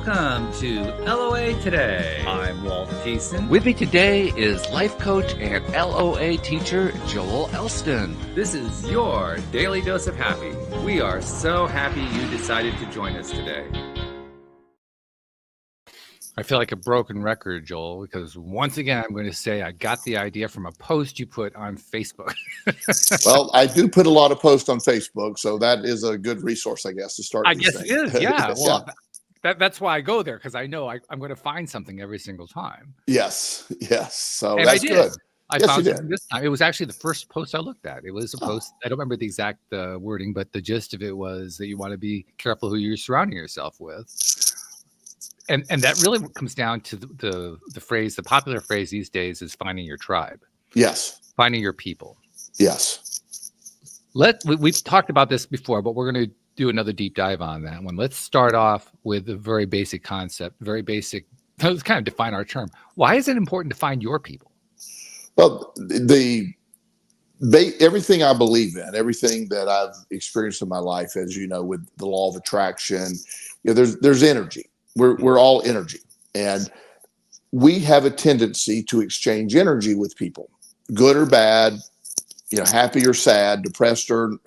Welcome to LOA Today. I'm Walt Jason. With me today is life coach and LOA teacher Joel Elston. This is your daily dose of happy. We are so happy you decided to join us today. I feel like a broken record, Joel, because once again, I'm going to say I got the idea from a post you put on Facebook. Well, I do put a lot of posts on Facebook, so that is a good resource, I guess, to start. I guess things. it is, yeah. Well, yeah. That's why I go there, because I know I'm going to find something every single time. Yes. So and that's good. I found something this time. It was actually the first post I looked at. It was a post. I don't remember the exact wording, but the gist of it was that you want to be careful who you're surrounding yourself with. And that really comes down to the phrase, the popular phrase these days is finding your tribe. Yes. Finding your people. Yes. We've talked about this before, but we're going to do another deep dive on that one. Let's start off with a very basic concept, very basic. Let's kind of define our term. Why is it important to find your people? Well, everything I believe in, everything that I've experienced in my life, as you know, with the law of attraction, there's energy. We're all energy, and we have a tendency to exchange energy with people, good or bad, happy or sad, depressed or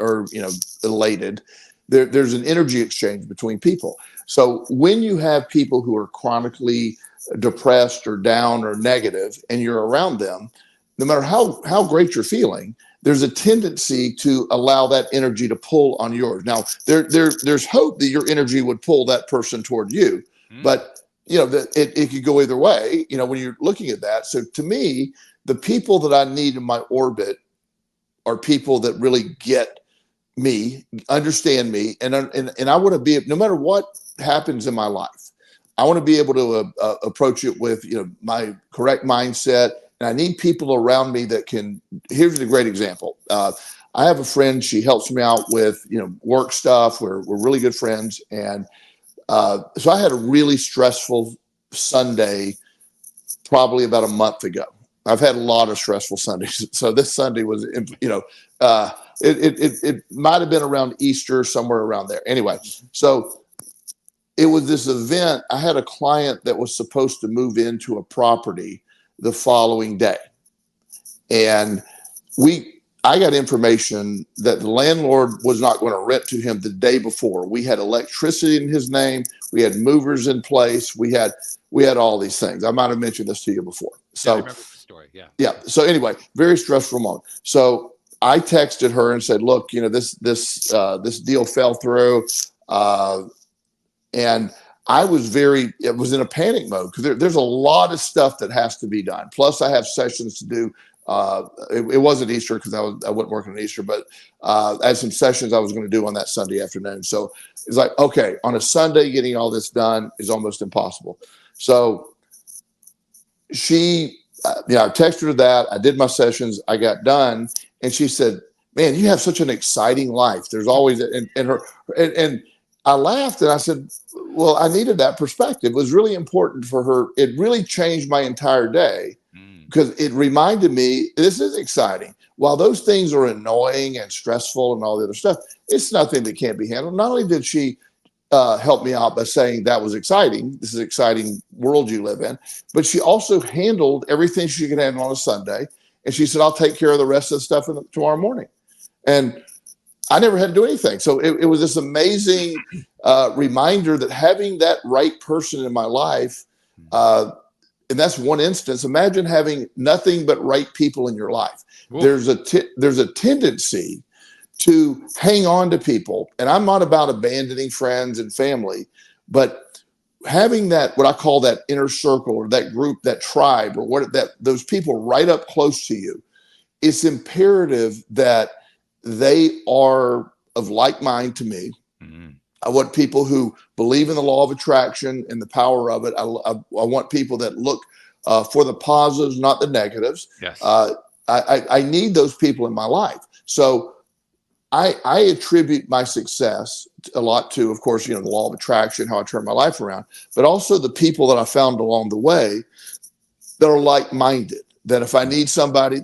elated. There's an energy exchange between people. So when you have people who are chronically depressed or down or negative, and you're around them, no matter how great you're feeling, there's a tendency to allow that energy to pull on yours. Now, there's hope that your energy would pull that person toward you, but it could go either way. When you're looking at that. So to me, the people that I need in my orbit are people that really get me, understand me, and I want to be, no matter what happens in my life, I want to be able to approach it with my correct mindset. And I need people around me that can. Here's a great example. I have a friend. She helps me out with work stuff. We're really good friends, and so I had a really stressful Sunday, probably about a month ago. I've had a lot of stressful Sundays. So this Sunday was, it might have been around Easter, somewhere around there. Anyway, so it was this event. I had a client that was supposed to move into a property the following day. And I got information that the landlord was not going to rent to him the day before. We had electricity in his name. We had movers in place. We had all these things. I might have mentioned this to you before. So, I remember the story. Yeah. Yeah. So anyway, very stressful moment. So I texted her and said, look, this deal fell through. And I was in a panic mode because there's a lot of stuff that has to be done. Plus I have sessions to do. It wasn't Easter because I wasn't working on Easter, but I had some sessions I was going to do on that Sunday afternoon. So it's like, okay, on a Sunday, getting all this done is almost impossible. So I texted her that. I did my sessions. I got done. And she said, man, you have such an exciting life. There's always, and I laughed and I said, well, I needed that perspective. It was really important for her. It really changed my entire day because it reminded me, this is exciting. While those things are annoying and stressful and all the other stuff, it's nothing that can't be handled. Not only did she help me out by saying that was exciting, this is an exciting world you live in, but she also handled everything she could handle on a Sunday. And she said, I'll take care of the rest of the stuff tomorrow morning. And I never had to do anything. So it was this amazing reminder that having that right person in my life, and that's one instance. Imagine having nothing but right people in your life. Whoa. There's a tendency to hang on to people. And I'm not about abandoning friends and family, but having that, what I call that inner circle or that group, that tribe, or those people right up close to you, it's imperative that they are of like mind to me. Mm-hmm. I want people who believe in the law of attraction and the power of it. I want people that look for the positives, not the negatives. Yes. I need those people in my life. So I attribute my success a lot to, of course, the law of attraction, how I turn my life around, but also the people that I found along the way that are like-minded, that if I need somebody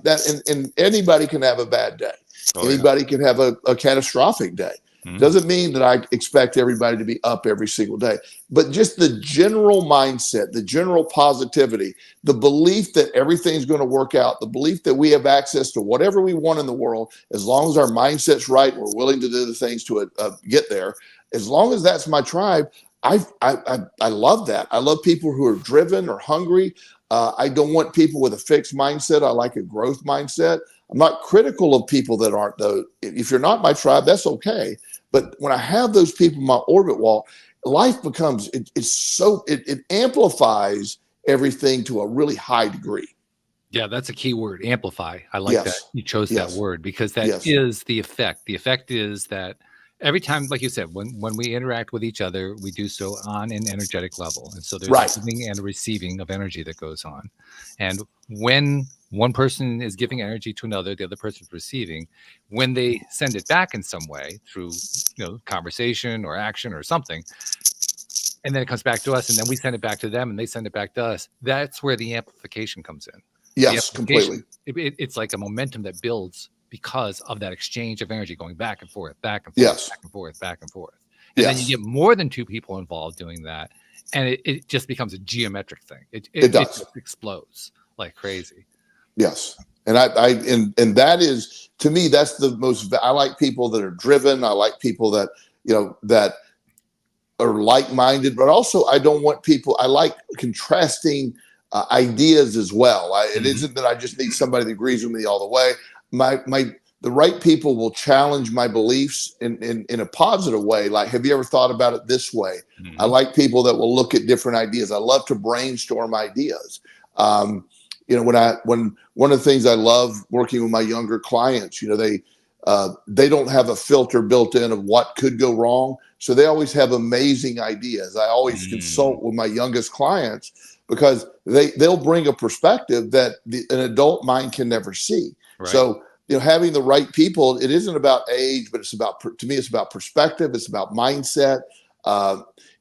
and anybody can have a bad day. Oh, anybody can have a catastrophic day. Doesn't mean that I expect everybody to be up every single day, but just the general mindset, the general positivity, the belief that everything's going to work out, the belief that we have access to whatever we want in the world, as long as our mindset's right, we're willing to do the things to get there. As long as that's my tribe, I love that. I love people who are driven or hungry. I don't want people with a fixed mindset. I like a growth mindset. I'm not critical of people that aren't, though. If you're not my tribe, that's okay. But when I have those people in my orbit wall, life becomes, it amplifies everything to a really high degree. Yeah, that's a key word, amplify. I like that you chose that word, because that is the effect. The effect is that every time, like you said, when we interact with each other, we do so on an energetic level. And so there's a giving and a receiving of energy that goes on. And when one person is giving energy to another, the other person is receiving. When they send it back in some way through, conversation or action or something, and then it comes back to us, and then we send it back to them, and they send it back to us. That's where the amplification comes in. Yes, completely. It's like a momentum that builds because of that exchange of energy going back and forth, back and forth, back and forth, back and forth. And then you get more than two people involved doing that, and it just becomes a geometric thing. It does. It just explodes like crazy. Yes. And and that is, to me, that's the most, I like people that are driven. I like people that, that are like-minded, but also I don't want people, I like contrasting ideas as well. It isn't that I just need somebody that agrees with me all the way. The right people will challenge my beliefs in a positive way. Like, have you ever thought about it this way? I like people that will look at different ideas. I love to brainstorm ideas. When one of the things I love working with my younger clients, they don't have a filter built in of what could go wrong. So they always have amazing ideas. I always consult with my youngest clients because they'll bring a perspective that an adult mind can never see. Right. So, having the right people, it isn't about age, but to me, it's about perspective. It's about mindset.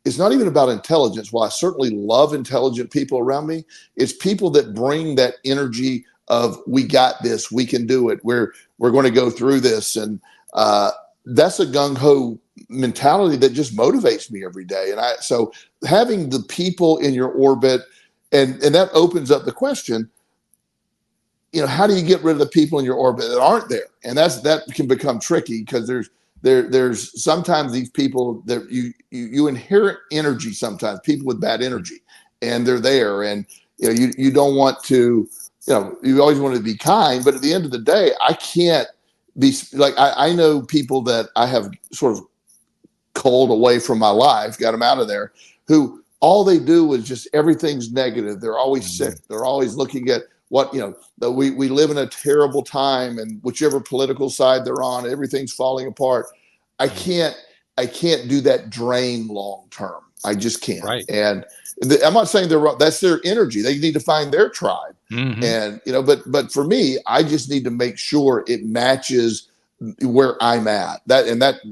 It's not even about intelligence. While I certainly love intelligent people around me, it's people that bring that energy of, we got this, we can do it. We're going to go through this. And that's a gung-ho mentality that just motivates me every day. And so having the people in your orbit, and that opens up the question, how do you get rid of the people in your orbit that aren't there? And that can become tricky, because there's sometimes these people that you inherit energy, sometimes people with bad energy, and they're there, and you don't want to, you always want to be kind, but at the end of the day, I can't be like, I know people that I have sort of culled away from my life, got them out of there, who all they do is just, everything's negative. They're always sick. They're always looking at what, that we live in a terrible time, and whichever political side they're on, everything's falling apart. I can't do that drain long term. I just can't. Right. And I'm not saying they're wrong. That's their energy. They need to find their tribe. And, but for me, I just need to make sure it matches where I'm at. Like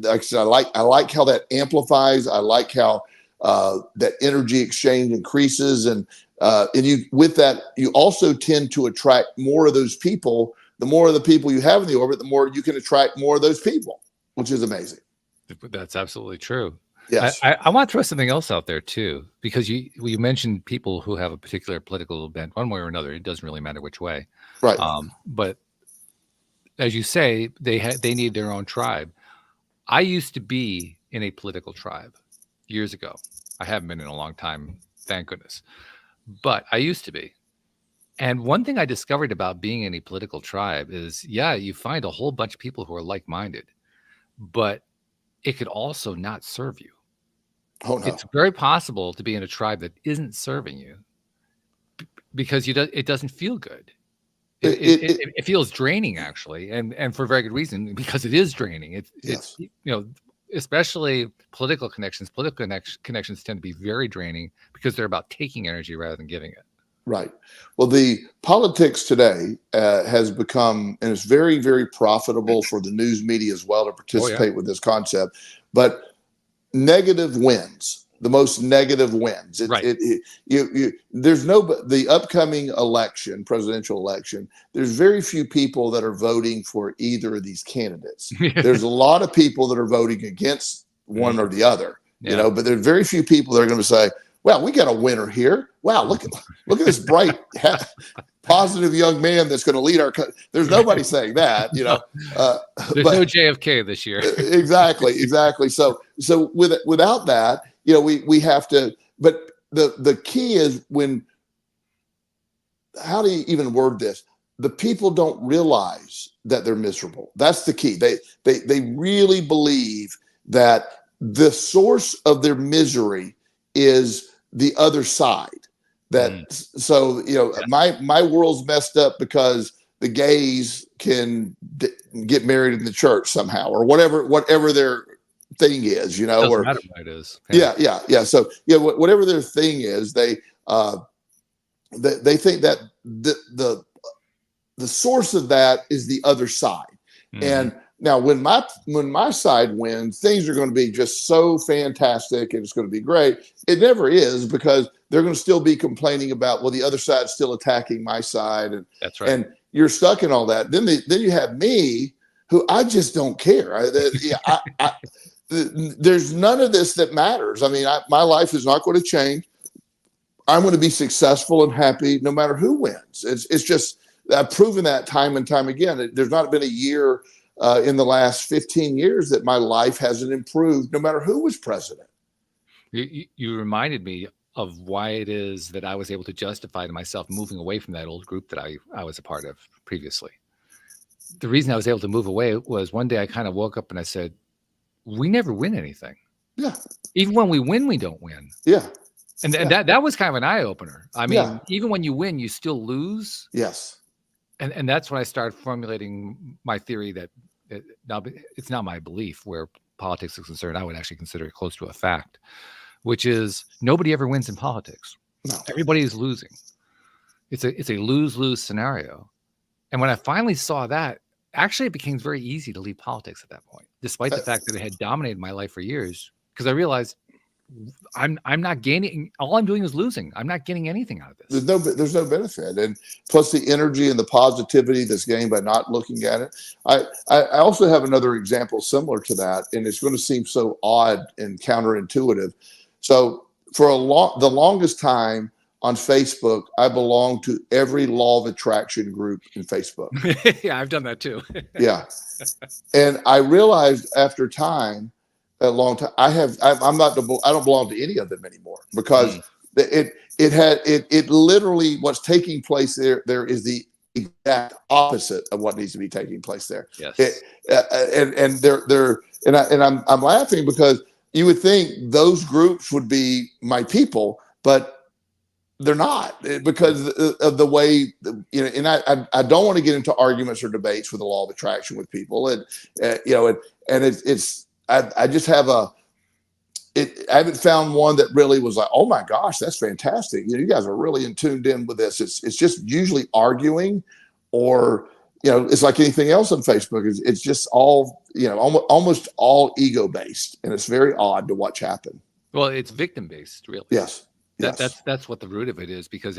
I said, I like how that amplifies. I like how that energy exchange increases. And with that, you also tend to attract more of those people. The more of the people you have in the orbit, the more you can attract more of those people, which is amazing. That's absolutely true. Yes. I want to throw something else out there too, because you mentioned people who have a particular political bent, one way or another. It doesn't really matter which way. Right. But as you say, they need their own tribe. I used to be in a political tribe years ago. I haven't been in a long time, thank goodness. But I used to be. And one thing I discovered about being in a political tribe is, you find a whole bunch of people who are like-minded, but it could also not serve you. Oh, no. It's very possible to be in a tribe that isn't serving you because it doesn't feel good. It feels draining, actually, and for a very good reason, because it is draining. It's especially political connections. Political connections tend to be very draining because they're about taking energy rather than giving it. Right. Well, the politics today has become, and it's very, very profitable for the news media as well to participate with this concept, but negative wins. the most negative wins. There's the upcoming election, presidential election. There's very few people that are voting for either of these candidates. There's a lot of people that are voting against one or the other, but there's very few people that are going to say, well, we got a winner here. Wow, look at this bright, positive young man that's going to lead our country. There's nobody saying that, There's no JFK this year. Exactly. So without that, we have to. But the key is how do you even word this? The people don't realize that they're miserable. That's the key. They really believe that the source of their misery is the other side. So my world's messed up because the gays can get married in the church somehow, or whatever their thing is, Doesn't matter what it is. Yeah. So whatever their thing is, they think that the source of that is the other side. And now when my side wins, things are going to be just so fantastic and it's going to be great. It never is, because they're going to still be complaining about, well, the other side's still attacking my side. And that's right. And you're stuck in all that. Then you have me, who I just don't care. There's none of this that matters. I mean, my life is not going to change. I'm going to be successful and happy no matter who wins. It's just, I've proven that time and time again. There's not been a year in the last 15 years that my life hasn't improved, no matter who was president. You reminded me of why it is that I was able to justify to myself moving away from that old group that I was a part of previously. The reason I was able to move away was one day I kind of woke up and I said, we never win anything. Yeah. Even when we win, we don't win. Yeah. And that was kind of an eye opener. I mean, even when you win, you still lose. Yes. And that's when I started formulating my theory that now it's not my belief where politics is concerned. I would actually consider it close to a fact, which is nobody ever wins in politics. No. Everybody is losing. It's a lose-lose scenario. And when I finally saw that, actually it became very easy to leave politics at that point, despite the fact that it had dominated my life for years, because I realized I'm not gaining. All I'm doing is losing. I'm not getting anything out of this. There's no benefit, and plus the energy and the positivity that's gained by not looking at it. I also have another example similar to that, and it's going to seem so odd and counterintuitive. So for the longest time on Facebook, I belonged to every law of attraction group in Facebook. Yeah, I've done that too. Yeah, and I realized after time. A long time. I don't belong to any of them anymore, because it literally, what's taking place there is the exact opposite of what needs to be taking place there. Yes. I'm laughing because you would think those groups would be my people, but they're not, because of the way, and I don't want to get into arguments or debates with the law of attraction with people. I just have I haven't found one that really was like, oh my gosh, that's fantastic. You guys are really tuned in with this. It's just usually arguing, or, it's like anything else on Facebook. It's just all, almost all ego based. And it's very odd to watch happen. Well, it's victim based, really. Yes. That's what the root of it is, because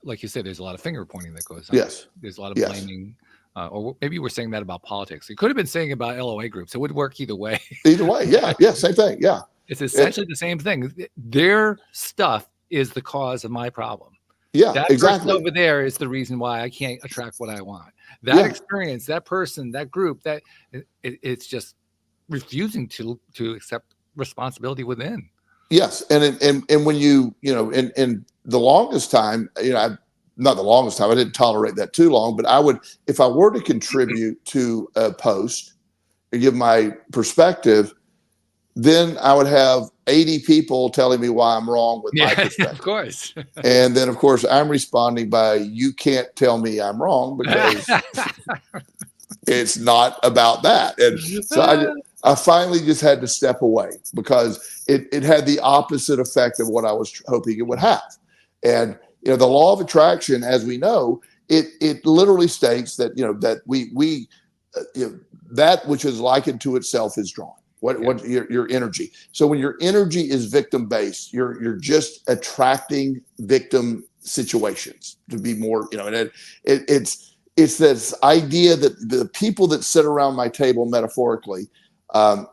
like you said, there's a lot of finger pointing that goes on. Yes. There's a lot of blaming. Or maybe you were saying that about politics. You could have been saying about LOA groups. It would work either way. Either way, yeah, same thing, yeah. It's essentially the same thing. Their stuff is the cause of my problem. Yeah, that exactly. Person over there is the reason why I can't attract what I want. That experience, that person, that group, it's just refusing to accept responsibility within. Yes, and when in the longest time, not the longest time, I didn't tolerate that too long, but I would, if I were to contribute to a post and give my perspective, then I would have 80 people telling me why I'm wrong with my perspective. Of course. And then, of course, I'm responding by, you can't tell me I'm wrong, because it's not about that. And so I finally just had to step away, because it had the opposite effect of what I was hoping it would have. And the law of attraction, as we know, it literally states that that we that which is likened to itself is drawn. What your energy. So when your energy is victim based, you're just attracting victim situations to be more, and it's this idea that the people that sit around my table metaphorically, I'm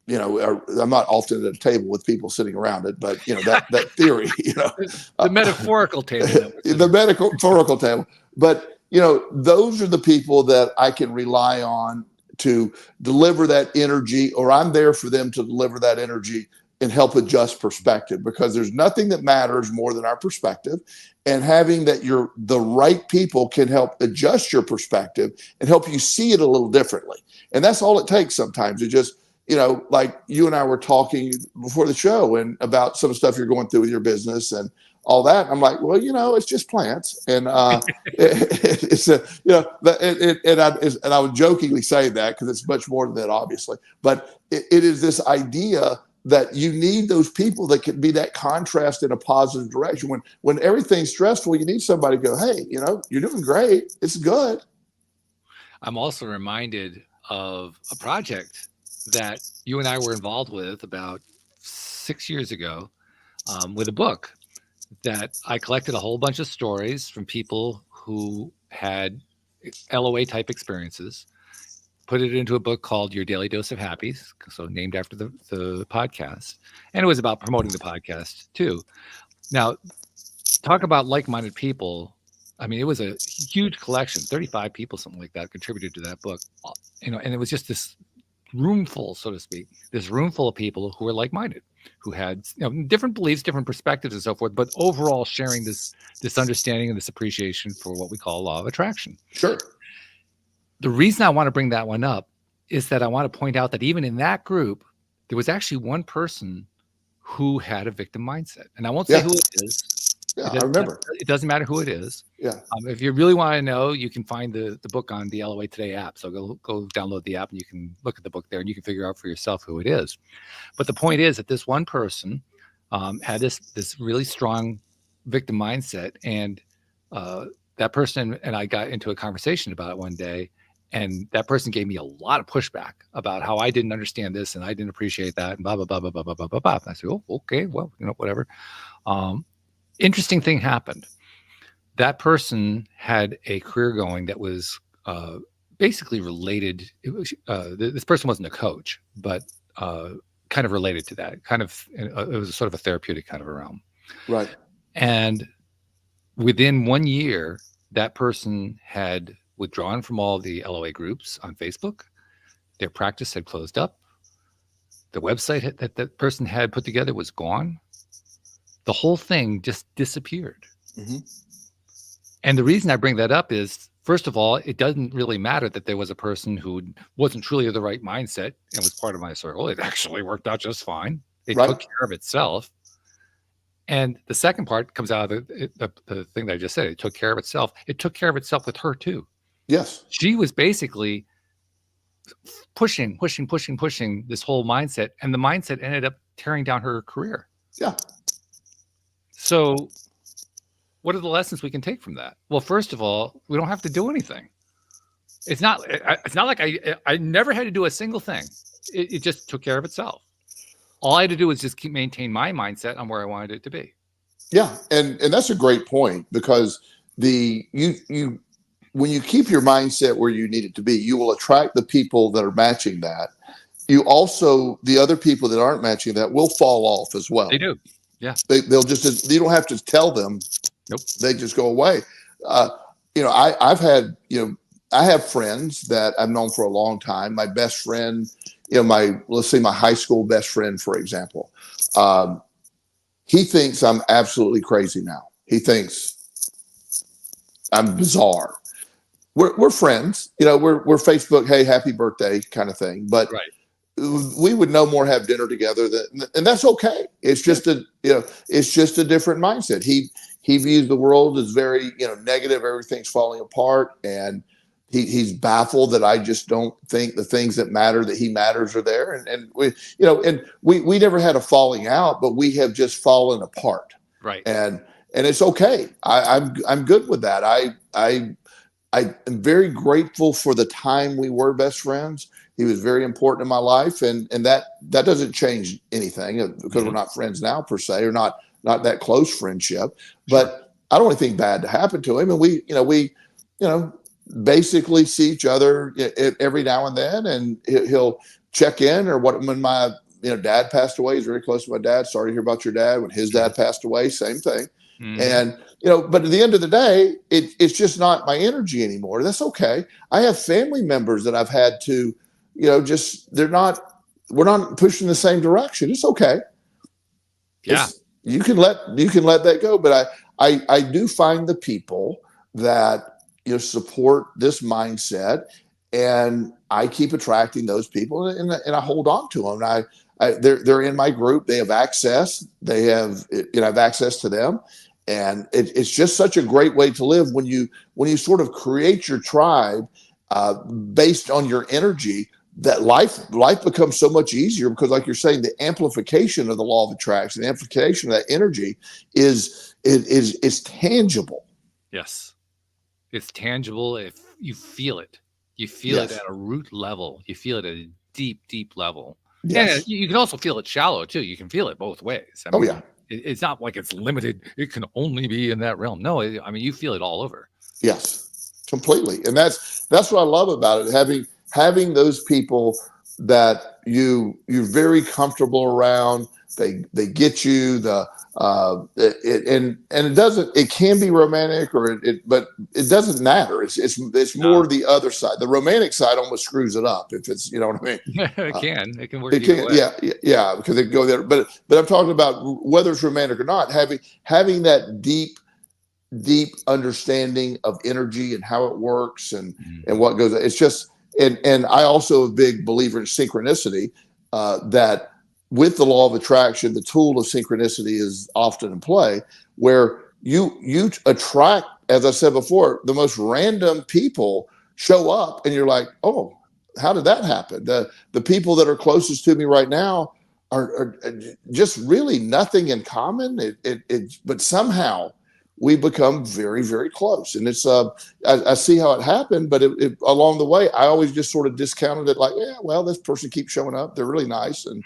not often at a table with people sitting around it, but that theory, the metaphorical table, the metaphorical table. But those are the people that I can rely on to deliver that energy, or I'm there for them to deliver that energy and help adjust perspective, because there's nothing that matters more than our perspective. And having that the right people can help adjust your perspective and help you see it a little differently. And that's all it takes sometimes. It just, like you and I were talking before the show and about some stuff you're going through with your business and all that. I'm like, well, it's just plants. And it's and I would jokingly say that because it's much more than that, obviously. But it is this idea that you need those people that can be that contrast in a positive direction. When everything's stressful, you need somebody to go, hey, you're doing great. It's good. I'm also reminded of a project that you and I were involved with about 6 years ago, with a book that I collected a whole bunch of stories from people who had LOA type experiences, put it into a book called Your Daily Dose of Happy, so named after the podcast. And it was about promoting the podcast too. Now, talk about like-minded people. I mean, it was a huge collection, 35 people, something like that, contributed to that book. And it was just this room full, so to speak, this room full of people who were like-minded, who had different beliefs, different perspectives and so forth, but overall sharing this understanding and this appreciation for what we call law of attraction. Sure. The reason I want to bring that one up is that I want to point out that even in that group, there was actually one person who had a victim mindset. And I won't say who it is. Yeah, I remember. It doesn't matter who it is. Yeah. If you really want to know, you can find the book on the LOA Today app. So go download the app and you can look at the book there and you can figure out for yourself who it is. But the point is that this one person had this really strong victim mindset. And that person and I got into a conversation about it one day. And that person gave me a lot of pushback about how I didn't understand this and I didn't appreciate that and blah, blah, blah, blah, blah, blah, blah, blah, blah. And I said, oh, okay, well, whatever. Interesting thing happened. That person had a career going that was basically related. This person wasn't a coach, but kind of related to that. It was sort of a therapeutic kind of a realm. Right. And within 1 year, that person had withdrawn from all the LOA groups on Facebook. Their practice had closed up. The website that person had put together was gone. The whole thing just disappeared. Mm-hmm. And the reason I bring that up is, first of all, it doesn't really matter that there was a person who wasn't truly of the right mindset and was part of my circle. It actually worked out just fine. It took care of itself. And the second part comes out of the thing that I just said. It took care of itself. It took care of itself with her too. Yes. She was basically pushing this whole mindset. And the mindset ended up tearing down her career. Yeah. So what are the lessons we can take from that? Well, first of all, we don't have to do anything. It's not like I never had to do a single thing. It just took care of itself. All I had to do was just maintain my mindset on where I wanted it to be. Yeah. And that's a great point, because when you keep your mindset where you need it to be, you will attract the people that are matching that. You also, the other people that aren't matching that will fall off as well. They do. Yeah. They'll just, you don't have to tell them. Nope. They just go away. I have friends that I've known for a long time. My best friend, let's say my high school best friend, for example, he thinks I'm absolutely crazy now. He thinks I'm bizarre. We're friends, we're Facebook, hey, happy birthday kind of thing. But we would no more have dinner together and that's okay. It's just it's just a different mindset. He views the world as very, negative. Everything's falling apart. And he's baffled that I just don't think the things that matter, that he matters, are there. And we never had a falling out, but we have just fallen apart. Right. And it's okay. I'm good with that. I am very grateful for the time we were best friends. was very important in my life, and that doesn't change anything because we're not friends now per se, or not that close friendship. But I don't want anything bad to happen to him, and we basically see each other every now and then, and he'll check in. Or when my dad passed away, he's very close to my dad. Sorry to hear about your dad. When his dad passed away, same thing. And but at the end of the day, it's just not my energy anymore. That's okay. I have family members that I've had to, we're not pushing the same direction. It's okay. Yeah, you can let that go. But I do find the people that support this mindset, and I keep attracting those people, and I hold on to them. They're in my group. They have access. I have access to them. And it's just such a great way to live when you sort of create your tribe based on your energy. That life becomes so much easier, because, like you're saying, the amplification of the law of attraction, the amplification of that energy is tangible. Yes, it's tangible. If you feel it, it at a root level. You feel it at a deep, deep level. Yes. And you can also feel it shallow too. You can feel it both ways. I mean, it's not like it's limited. It can only be in that realm. No, I mean, you feel it all over. Yes, completely. And that's what I love about it. Having those people that you're very comfortable around. They get you it can be romantic, but it doesn't matter. It's more the other side. The romantic side almost screws it up, if it's, you know what I mean? It can work. Yeah, because they go there. But I'm talking about whether it's romantic or not, having that deep understanding of energy and how it works and what goes. It's just, and I also am a big believer in synchronicity, that with the law of attraction, the tool of synchronicity is often in play, where you attract, as I said before, the most random people show up, and you're like, oh, how did that happen? The people that are closest to me right now are just really nothing in common. But somehow we become very, very close. And it's I see how it happened, but along the way, I always just sort of discounted it, like, yeah, well, this person keeps showing up. They're really nice. And,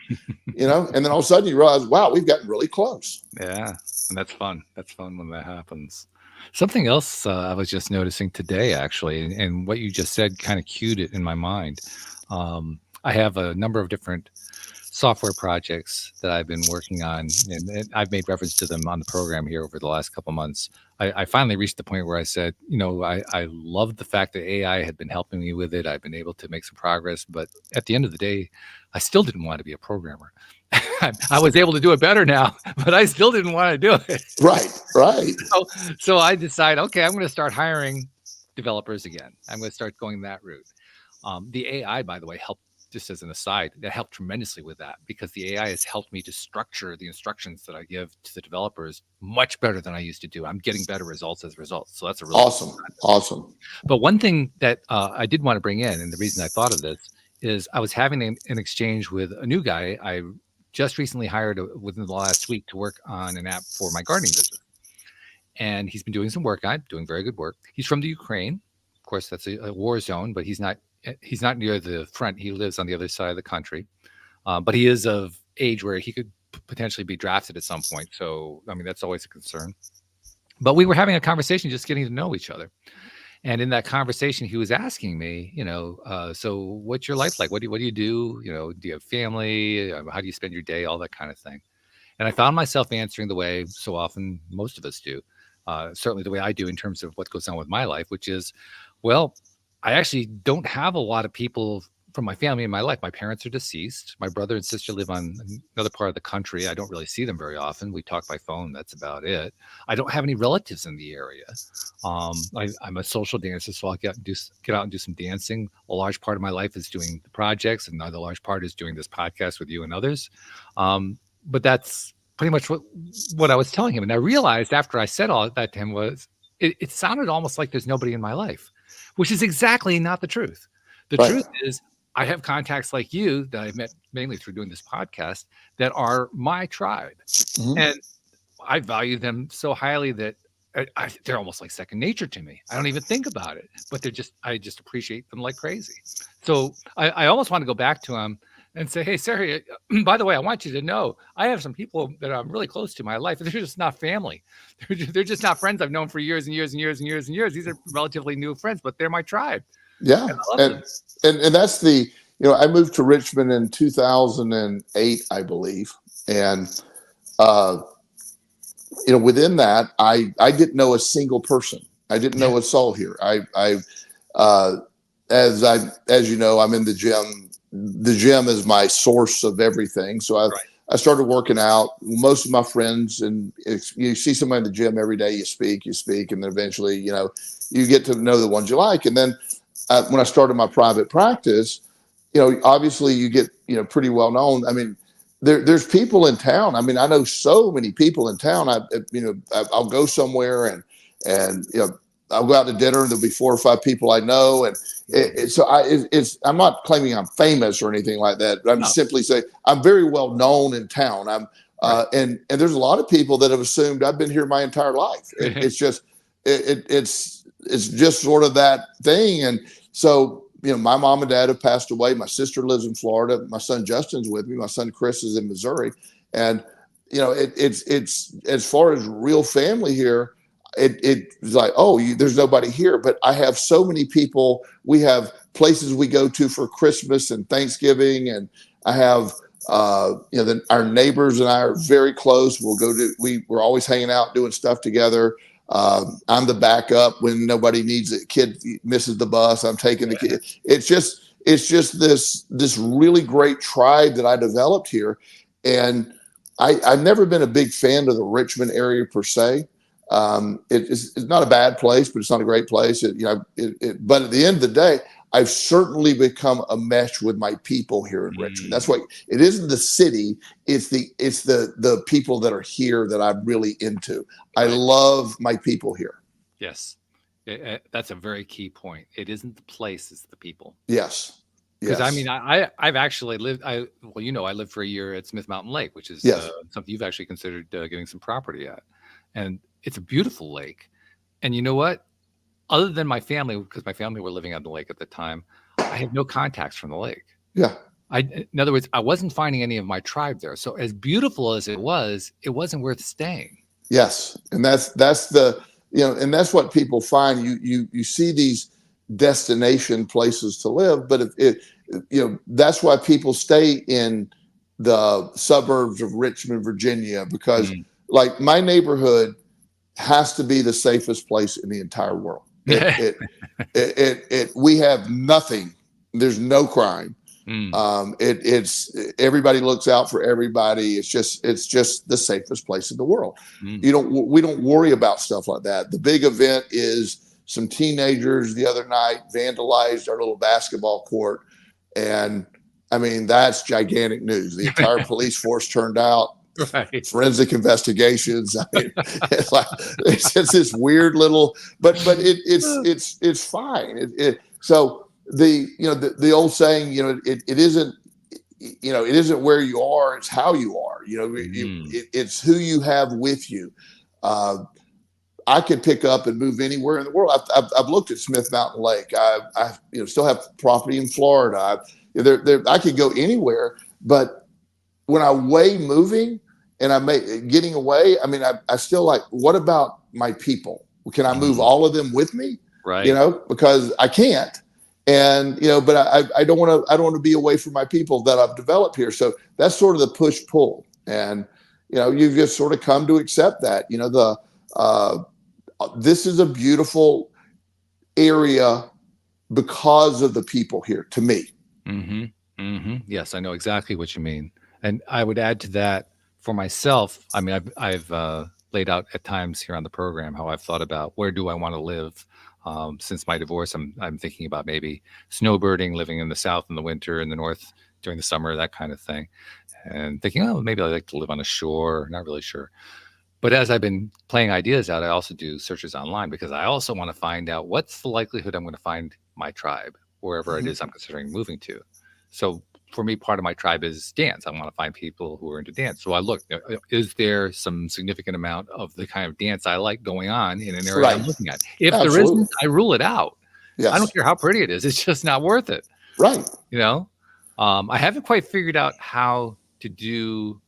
and then all of a sudden you realize, wow, we've gotten really close. Yeah. And that's fun. That's fun when that happens. Something else I was just noticing today, actually, and what you just said kind of cued it in my mind. I have a number of different software projects that I've been working on, and I've made reference to them on the program here over the last couple of months. I finally reached the point where I said, I love the fact that AI had been helping me with it. I've been able to make some progress, but at the end of the day, I still didn't want to be a programmer. I was able to do it better now, but I still didn't want to do it. Right. So I decided, okay, I'm going to start hiring developers again. I'm going to start going that route. The AI, by the way, helped. Just as an aside, that helped tremendously with that, because the AI has helped me to structure the instructions that I give to the developers much better than I used to do. I'm getting better results as a result. So that's a really awesome. But one thing that I did want to bring in, and the reason I thought of this, is I was having an exchange with a new guy I just recently hired within the last week to work on an app for my gardening business. And he's been doing some work on it, doing very good work. He's from the Ukraine. Of course, that's a war zone, but he's not near the front. He lives on the other side of the country, but he is of age where he could potentially be drafted at some point. So, I mean, that's always a concern. But we were having a conversation, just getting to know each other. And in that conversation, he was asking me, so what's your life like? What do you do? Do you have family? How do you spend your day? All that kind of thing. And I found myself answering the way so often most of us do, certainly the way I do in terms of what goes on with my life, which is, well, I actually don't have a lot of people from my family in my life. My parents are deceased. My brother and sister live on another part of the country. I don't really see them very often. We talk by phone. That's about it. I don't have any relatives in the area. I'm a social dancer, so I'll get out and do some dancing. A large part of my life is doing the projects, and another large part is doing this podcast with you and others. But that's pretty much what I was telling him. And I realized after I said all that to him was, it sounded almost like there's nobody in my life, which is exactly not the truth. The truth is, I have contacts like you that I've met mainly through doing this podcast that are my tribe. Mm-hmm. And I value them so highly that they're almost like second nature to me. I don't even think about it, but I just appreciate them like crazy. So I almost want to go back to them and say, hey, Sarah, by the way, I want you to know I have some people that I'm really close to in my life. They're just not family. They're just not friends I've known for years and years and years and years and years. These are relatively new friends, but they're my tribe. Yeah. And that's I moved to Richmond in 2008, I believe. And, within that, I didn't know a single person. I didn't know a soul here. As you know, I'm in the gym. The gym is my source of everything. So I started working out. Most of my friends, and you see somebody in the gym every day, you speak, and then eventually, you get to know the ones you like. And then when I started my private practice, obviously you get, pretty well known. I mean, there's people in town. I mean, I know so many people in town. I'll go somewhere and I'll go out to dinner and there'll be 4 or 5 people I know. And I'm not claiming I'm famous or anything like that. But I'm simply saying I'm very well known in town. And there's a lot of people that have assumed I've been here my entire life. It's just sort of that thing. And so, my mom and dad have passed away. My sister lives in Florida. My son Justin's with me. My son Chris is in Missouri. And, it's as far as real family here, it's like, there's nobody here. But I have so many people. We have places we go to for Christmas and Thanksgiving. And I have, our neighbors and I are very close. We're always hanging out, doing stuff together. I'm the backup when nobody needs it. Kid misses the bus, I'm taking the kid. It's just this really great tribe that I developed here. And I've never been a big fan of the Richmond area per se. It's not a bad place, but it's not a great place. But at the end of the day, I've certainly become a mesh with my people here in Richmond. That's why it isn't the city; it's the people that are here that I'm really into. I love my people here. Yes, that's a very key point. It isn't the place; it's the people. Yes, because I mean, I've actually lived. I lived for a year at Smith Mountain Lake, which is something you've actually considered getting some property at, and it's a beautiful lake. And you know what? Other than my family, because my family were living on the lake at the time, I had no contacts from the lake. Yeah. In other words, I wasn't finding any of my tribe there. So as beautiful as it wasn't worth staying. Yes. And that's and that's what people find. You see these destination places to live, but that's why people stay in the suburbs of Richmond, Virginia, because like my neighborhood has to be the safest place in the entire world. We have nothing. There's no crime. It's everybody looks out for everybody. It's just the safest place in the world. We don't worry about stuff like that. The big event is some teenagers the other night vandalized our little basketball court. And I mean, that's gigantic news. The entire police force turned out. Right. Forensic investigations. I mean, it's this weird little, but it's fine. So the old saying, it isn't where you are, it's how you are. It's who you have with you. I could pick up and move anywhere in the world. I've looked at Smith Mountain Lake. I still have property in Florida. I could go anywhere, but when I weigh moving and getting away, I mean, I still like, what about my people? Can I move all of them with me? Right. Because I can't. And, but I don't want to be away from my people that I've developed here. So that's sort of the push pull. And, you've just sort of come to accept that, this is a beautiful area because of the people here to me. Yes, I know exactly what you mean. And I would add to that for myself. I mean, I've laid out at times here on the program how I've thought about where do I want to live. Since my divorce, I'm thinking about maybe snowbirding, living in the South in the winter, in the North during the summer, that kind of thing. And thinking, maybe I'd like to live on a shore. Not really sure. But as I've been playing ideas out, I also do searches online because I also want to find out what's the likelihood I'm going to find my tribe wherever it is I'm considering moving to. So for me, part of my tribe is dance. I want to find people who are into dance. So I look, is there some significant amount of the kind of dance I like going on in an area I'm looking at? If there isn't, I rule it out. I don't care how pretty it is. It's just not worth it. Right. You know, I haven't quite figured out how to do,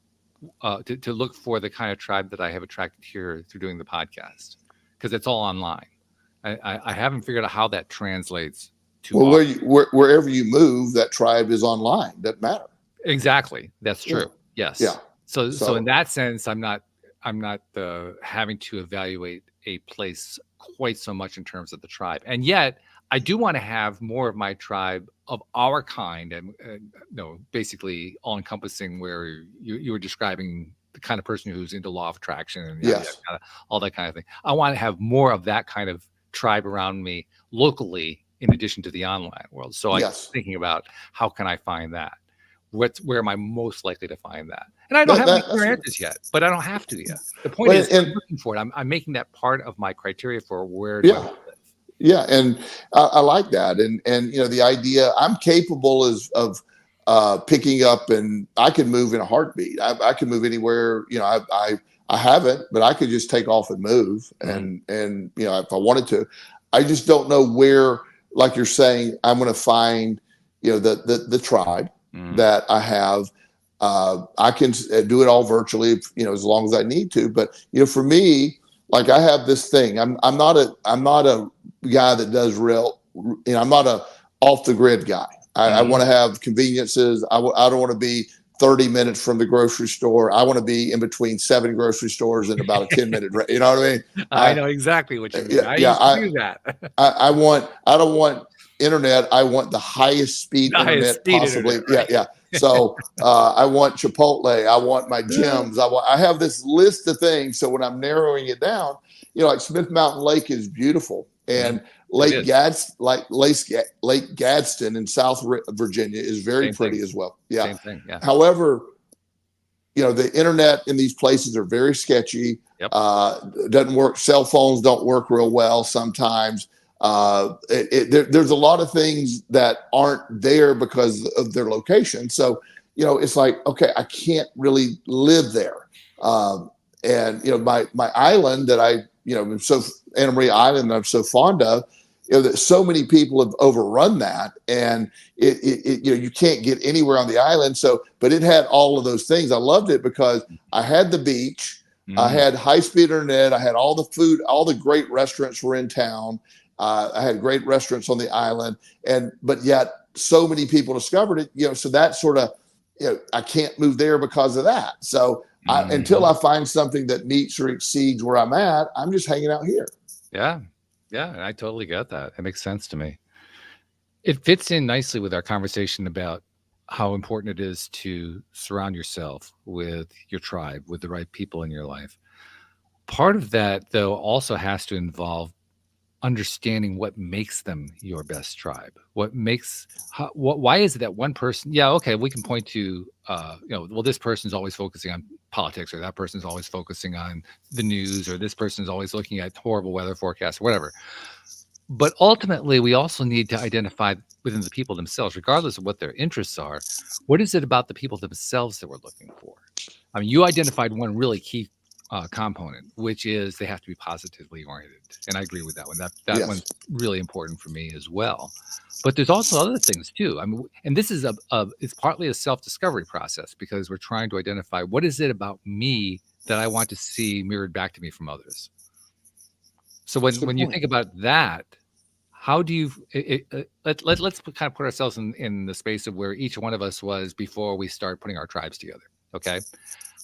to look for the kind of tribe that I have attracted here through doing the podcast, because it's all online. I haven't figured out how that translates. Well, wherever you move, that tribe is online. Doesn't matter. Exactly. That's true. Yeah. Yes. Yeah. So in that sense, I'm not having to evaluate a place quite so much in terms of the tribe. And yet I do want to have more of my tribe of our kind, and basically all encompassing, where you were describing the kind of person who's into law of attraction and all that kind of thing. I want to have more of that kind of tribe around me locally, in addition to the online world. So I'm thinking about, how can I find that? Where am I most likely to find that? And I don't have any clear answers yet, but I don't have to yet. The point is, I'm looking for it. I'm making that part of my criteria for where do I live. Yeah, and I like that. And the idea, I'm capable of picking up, and I can move in a heartbeat. I can move anywhere. I haven't, but I could just take off and move. And if I wanted to, I just don't know where. Like you're saying, I'm going to find, the tribe that I have. I can do it all virtually, as long as I need to. But for me, like, I have this thing. I'm not a guy that does I'm not a off the grid guy. I want to have conveniences. I don't want to be 30 minutes from the grocery store. I want to be in between 7 grocery stores in about a 10-minute. You know what I mean? I know exactly what you mean. I used to do that. I don't want internet. I want the highest speed internet possibly. Internet, right? Yeah. So I want Chipotle. I want my gyms. I have this list of things. So when I'm narrowing it down, like Smith Mountain Lake is beautiful, and Lake Gadsden in South Virginia is very pretty as well. Yeah. Same thing. Yeah. However, the internet in these places are very sketchy. Yep. Doesn't work. Cell phones don't work real well sometimes. There's a lot of things that aren't there because of their location. So, it's like, okay, I can't really live there. And my island that Anna Maria Island that I'm so fond of, that so many people have overrun that, and you can't get anywhere on the island. So, but it had all of those things. I loved it because I had the beach, I had high-speed internet, I had all the food, all the great restaurants were in town. I had great restaurants on the island, but yet so many people discovered it. So that sort of, I can't move there because of that. So until I find something that meets or exceeds where I'm at, I'm just hanging out here. Yeah. Yeah. I totally get that. It makes sense to me. It fits in nicely with our conversation about how important it is to surround yourself with your tribe, with the right people in your life. Part of that, though, also has to involve understanding what makes them your best tribe. Why is it that one person, we can point to, this person's always focusing on politics, or that person's always focusing on the news, or this person's always looking at horrible weather forecasts, or whatever. But ultimately, we also need to identify within the people themselves, regardless of what their interests are, what is it about the people themselves that we're looking for? I mean, you identified one really key component, which is they have to be positively oriented. And I agree with that one. That one's really important for me as well. But there's also other things too. I mean, and this is it's partly a self-discovery process, because we're trying to identify what is it about me that I want to see mirrored back to me from others. So when you think about that, how do you let's kind of put ourselves in the space of where each one of us was before we start putting our tribes together. Okay.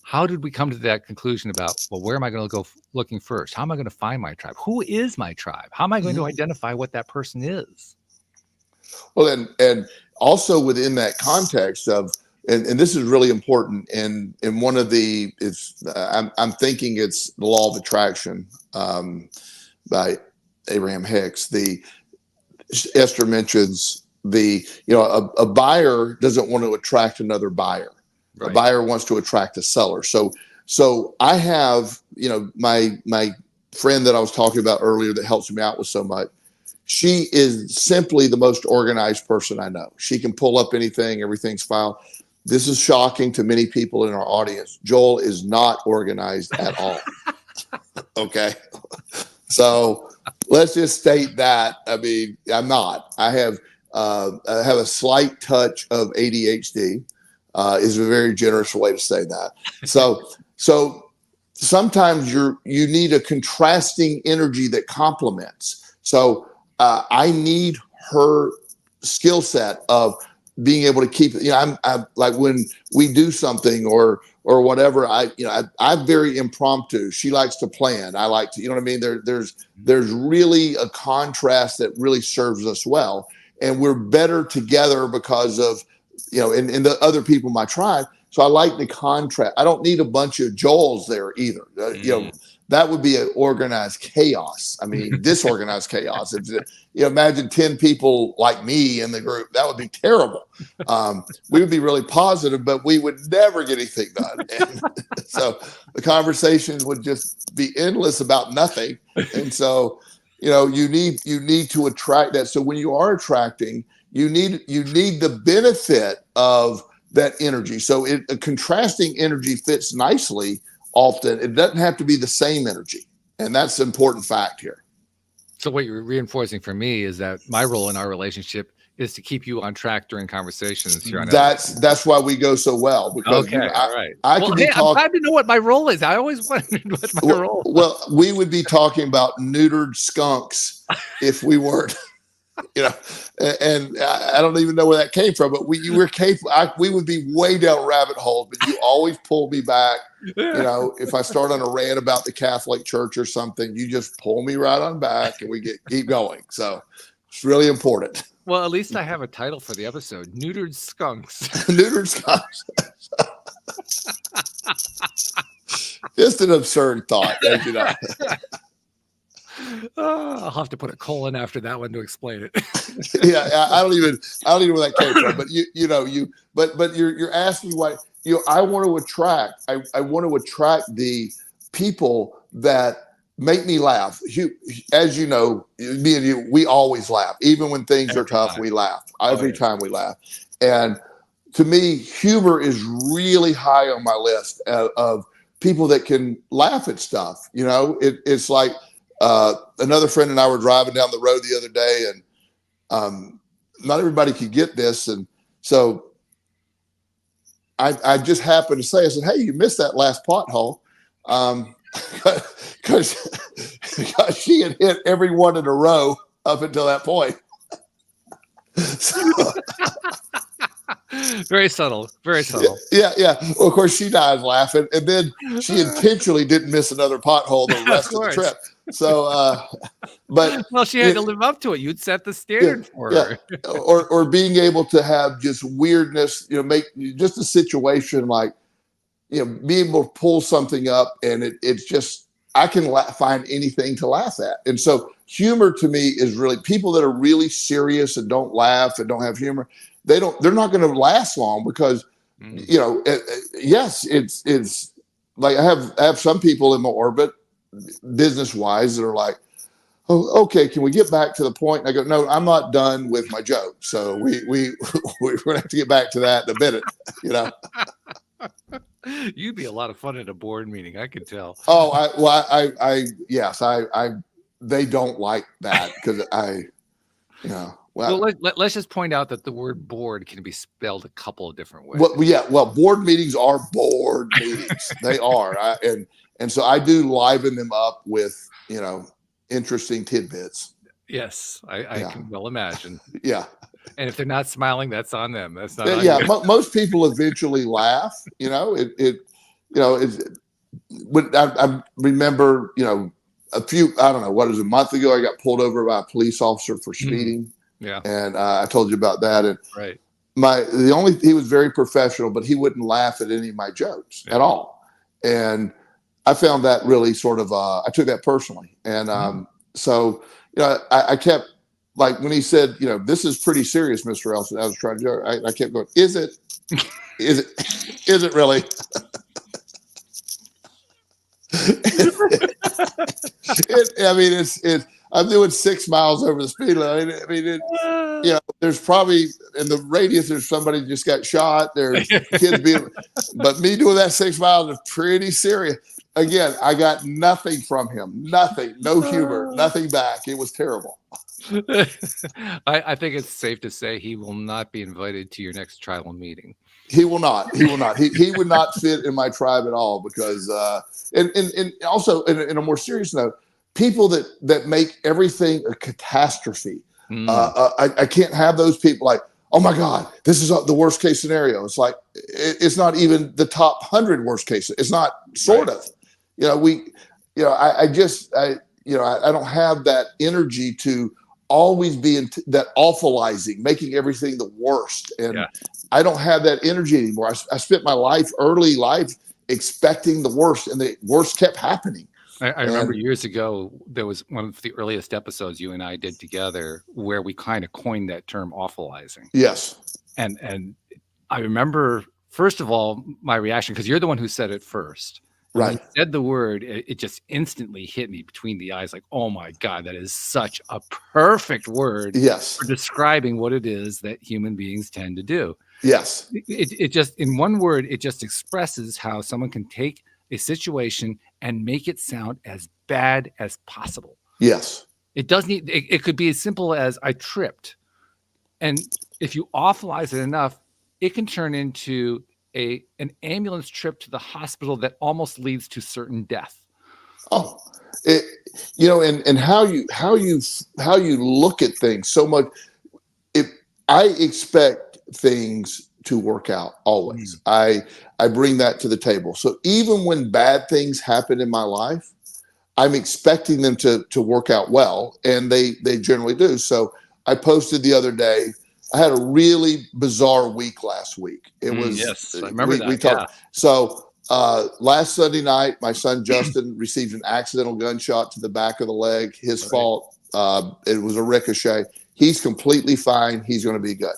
How did we come to that conclusion about, where am I going to go looking first? How am I going to find my tribe? Who is my tribe? How am I going to identify what that person is? Well, and also within that context of, and this is really important. And one of the, I'm thinking it's the law of attraction by Abraham Hicks. Esther mentions a buyer doesn't want to attract another buyer. Right. A buyer wants to attract a seller. So I have, my friend that I was talking about earlier that helps me out with so much. she is simply the most organized person I know. She can pull up anything, everything's filed. This is shocking to many people in our audience. Joel is not organized at all. Okay. So let's just state that. I mean, I'm not. I have a slight touch of ADHD. Is a very generous way to say that. So sometimes you need a contrasting energy that complements. So I need her skill set of being able to keep, I'm like when we do something or whatever, I'm very impromptu. She likes to plan. I like to, what I mean? There's really a contrast that really serves us well. And we're better together because of, and the other people in my tribe. So I like the contrast. I don't need a bunch of Joels there either. That would be an organized chaos. I mean, disorganized chaos. Imagine 10 people like me in the group. That would be terrible. We would be really positive, but we would never get anything done. And so the conversations would just be endless about nothing. And so, you need to attract that. So when you are attracting, you need the benefit of that energy. So a contrasting energy fits nicely. Often it doesn't have to be the same energy, and that's an important fact here. So what you're reinforcing for me is that my role in our relationship is to keep you on track during conversations. That's why we go so well, because all right. I'm glad to know what my role is. I always wondered what my role was. Well, we would be talking about neutered skunks if we weren't. And I don't even know where that came from, but you were capable. We would be way down rabbit hole, but you always pull me back. If I start on a rant about the Catholic Church or something, you just pull me right on back, and we keep going. So it's really important. Well, at least I have a title for the episode: Neutered Skunks. Neutered Skunks. Just an absurd thought, as you know. I'll have to put a colon after that one to explain it. Yeah, I don't even know where that came from. But but you're asking why. I want to attract. I want to attract the people that make me laugh. As you know, me and you, we always laugh. Even when things are tough, we laugh. Every time we laugh. And to me, humor is really high on my list of people that can laugh at stuff. It's like. Another friend and I were driving down the road the other day, and not everybody could get this. And so I just happened to say, I said, "Hey, you missed that last pothole." Because she had hit every one in a row up until that point. Very subtle. Very subtle. Yeah. Well, of course, she died laughing, and then she intentionally didn't miss another pothole the rest of the trip. So, but she had to live up to it. You'd set the standard for her. Or being able to have just weirdness, make just a situation like, be able to pull something up, and it's just, I can find anything to laugh at. And so humor to me is really, people that are really serious and don't laugh and don't have humor, they're not going to last long, because, yes, it's like I have some people in my orbit, business wise, that are like, "Oh, okay, can we get back to the point?" And I go, "No, I'm not done with my joke. So we're gonna have to get back to that in a minute." You'd be a lot of fun at a board meeting, I could tell. Oh, yes, they don't like that, because Well, let's just point out that the word board can be spelled a couple of different ways. Well, board meetings are board meetings. They are. And so I do liven them up with, interesting tidbits. Yes, I can well imagine. Yeah. And if they're not smiling, that's on them. That's not on you. Most people eventually laugh. I remember, a month ago, I got pulled over by a police officer for speeding. Yeah. And I told you about that. And right. He was very professional, but he wouldn't laugh at any of my jokes at all. And I found that really sort of, I took that personally. And so, I kept, like, when he said, "This is pretty serious, Mr. Elson," I was trying to joke. I kept going, "Is it? Is it really?" I'm doing 6 miles over the speed limit. I mean, there's probably in the radius, there's somebody just got shot. There's kids being, but me doing that 6 miles is pretty serious. Again, I got nothing from him, nothing, no humor, nothing back. It was terrible. I think it's safe to say he will not be invited to your next tribal meeting. He will not. He will not. He would not fit in my tribe at all because, and also in a more serious note, people that make everything a catastrophe. I can't have those people like, oh my God, this is the worst case scenario. It's like it's not even the top 100 worst cases. It's not sort of. I don't have that energy to always be in that awfulizing, making everything the worst. And I don't have that energy anymore. I spent my early life expecting the worst, and the worst kept happening. I remember years ago, there was one of the earliest episodes you and I did together where we kind of coined that term awfulizing. Yes. And I remember, first of all, my reaction, because you're the one who said it first. Right. When you said the word, it just instantly hit me between the eyes. Like, oh my God, that is such a perfect word for describing what it is that human beings tend to do. Yes. It just, in one word, it just expresses how someone can take a situation and make it sound as bad as possible. Yes. It doesn't, it could be as simple as I tripped. And if you awfulize it enough, it can turn into an ambulance trip to the hospital that almost leads to certain death. Oh, and how you look at things so much. I expect things to work out always. I bring that to the table. So even when bad things happen in my life, I'm expecting them to work out well, and they generally do. So I posted the other day, I had a really bizarre week last week. It was, yes, I remember that. We talked. So last Sunday night, my son Justin received an accidental gunshot to the back of the leg. His fault. It was a ricochet. He's completely fine. He's going to be good.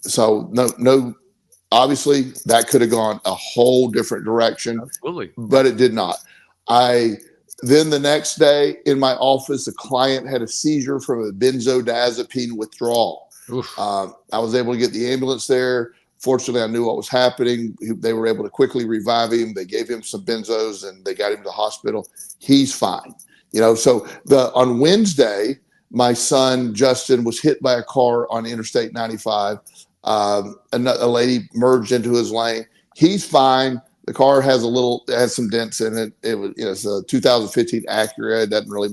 So no, obviously that could have gone a whole different direction. Absolutely. But it did not. Then the next day in my office, a client had a seizure from a benzodiazepine withdrawal. I was able to get the ambulance there. Fortunately, I knew what was happening. They were able to quickly revive him. They gave him some benzos and they got him to the hospital. He's fine. So on Wednesday, my son Justin was hit by a car on Interstate 95. A lady merged into his lane. He's fine. The car has some dents in it. It's a 2015 Acura. It doesn't really,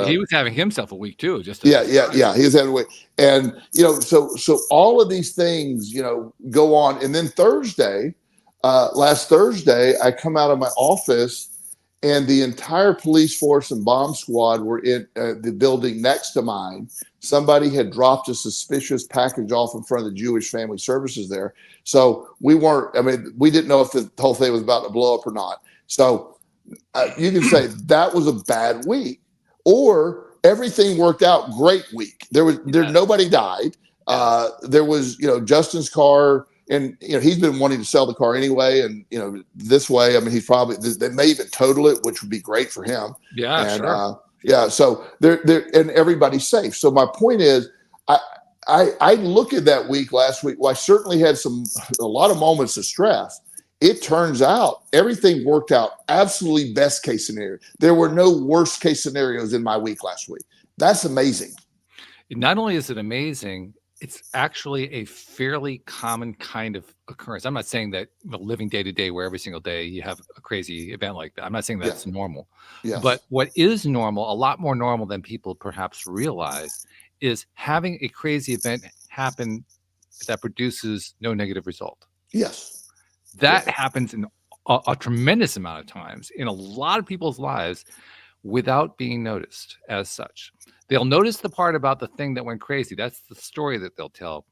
he was having himself a week too. He was having a week, and so all of these things, go on. And then last Thursday, I come out of my office, and the entire police force and bomb squad were in the building next to mine. Somebody had dropped a suspicious package off in front of the Jewish Family Services there. So we didn't know if the whole thing was about to blow up or not. So you can say that was a bad week, or everything worked out great week. Nobody died. There was, Justin's car, and he's been wanting to sell the car anyway. And this way, they may even total it, which would be great for him. Yeah, sure. So they're and everybody's safe. So my point is, I look at that week last week. Well, I certainly had a lot of moments of stress. It turns out everything worked out absolutely best case scenario. There were no worst case scenarios in my week last week. That's amazing. Not only is it amazing, it's actually a fairly common kind of occurrence. I'm not saying that living day to day where every single day you have a crazy event like that. I'm not saying that's normal. Yes. But what is normal, a lot more normal than people perhaps realize, is having a crazy event happen that produces no negative result. Yes. That happens in a tremendous amount of times in a lot of people's lives without being noticed as such. They'll notice the part about the thing that went crazy. That's the story that they'll tell.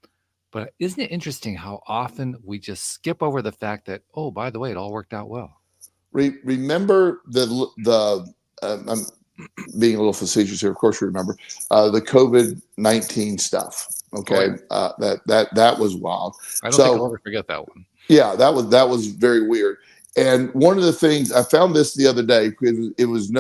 But isn't it interesting how often we just skip over the fact that, oh, by the way, it all worked out well? Remember I'm being a little facetious here. Of course, you remember the COVID-19 stuff. Okay, that was wild. I don't think I'll ever forget that one. Yeah, that was very weird. And one of the things I found this the other day, it was